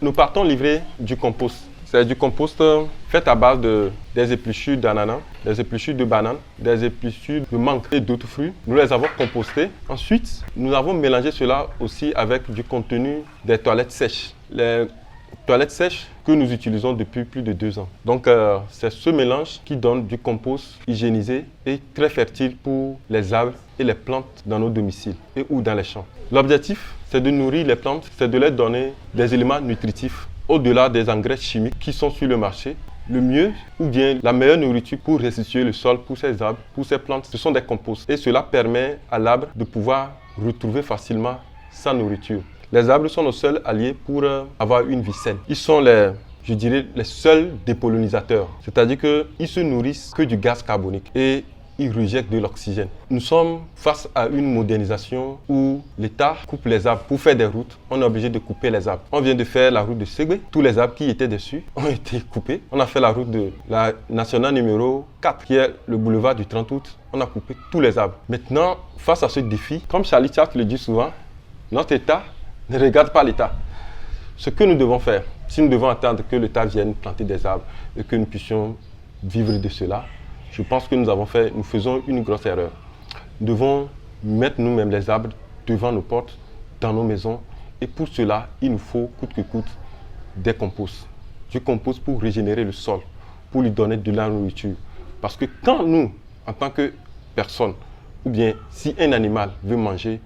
Nous partons livrer du compost. C'est du compost fait à base des épluchures d'ananas, des épluchures de bananes, des épluchures de mangue et d'autres fruits. Nous les avons compostés. Ensuite, nous avons mélangé cela aussi avec du contenu des toilettes sèches. Les toilettes sèches que nous utilisons depuis plus de 2 ans. Donc, c'est ce mélange qui donne du compost hygiénisé et très fertile pour les arbres et les plantes dans nos domiciles et ou dans les champs. L'objectif, c'est de nourrir les plantes, c'est de leur donner des éléments nutritifs au-delà des engrais chimiques qui sont sur le marché. Le mieux ou bien la meilleure nourriture pour restituer le sol pour ces arbres, pour ces plantes, ce sont des composts. Et cela permet à l'arbre de pouvoir retrouver facilement sa nourriture. Les arbres sont nos seuls alliés pour avoir une vie saine. Ils sont les seuls dépollinisateurs. C'est-à-dire qu'ils se nourrissent que du gaz carbonique et ils rejettent de l'oxygène. Nous sommes face à une modernisation où l'État coupe les arbres pour faire des routes. On est obligé de couper les arbres. On vient de faire la route de Ségué. Tous les arbres qui étaient dessus ont été coupés. On a fait la route de la nationale numéro 4, qui est le boulevard du 30 août. On a coupé tous les arbres. Maintenant, face à ce défi, comme Charlie Chaplin le dit souvent, notre État ne regarde pas l'État. Ce que nous devons faire, si nous devons attendre que l'État vienne planter des arbres et que nous puissions vivre de cela, je pense que nous faisons une grosse erreur. Nous devons mettre nous-mêmes les arbres devant nos portes, dans nos maisons. Et pour cela, il nous faut coûte que coûte des composts. Du compost pour régénérer le sol, pour lui donner de la nourriture. Parce que quand nous, en tant que personne, ou bien si un animal veut manger,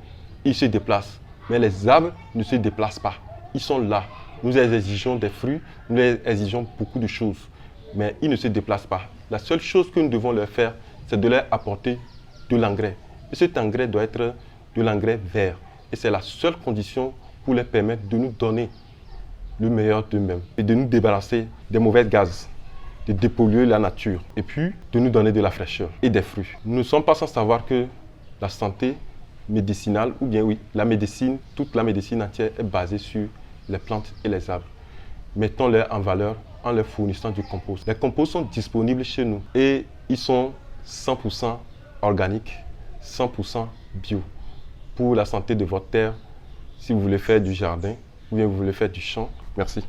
il se déplace. Mais les arbres ne se déplacent pas. Ils sont là. Nous les exigeons des fruits, nous les exigeons beaucoup de choses. Mais ils ne se déplacent pas. La seule chose que nous devons leur faire, c'est de leur apporter de l'engrais. Et cet engrais doit être de l'engrais vert. Et c'est la seule condition pour leur permettre de nous donner le meilleur d'eux-mêmes et de nous débarrasser des mauvais gaz, de dépolluer la nature et puis de nous donner de la fraîcheur et des fruits. Nous ne sommes pas sans savoir que la santé médicinale, ou bien oui, la médecine, toute la médecine entière est basée sur les plantes et les arbres. Mettons-les en valeur en leur fournissant du compost. Les composts sont disponibles chez nous et ils sont 100% organiques, 100% bio. Pour la santé de votre terre, si vous voulez faire du jardin ou bien vous voulez faire du champ. Merci.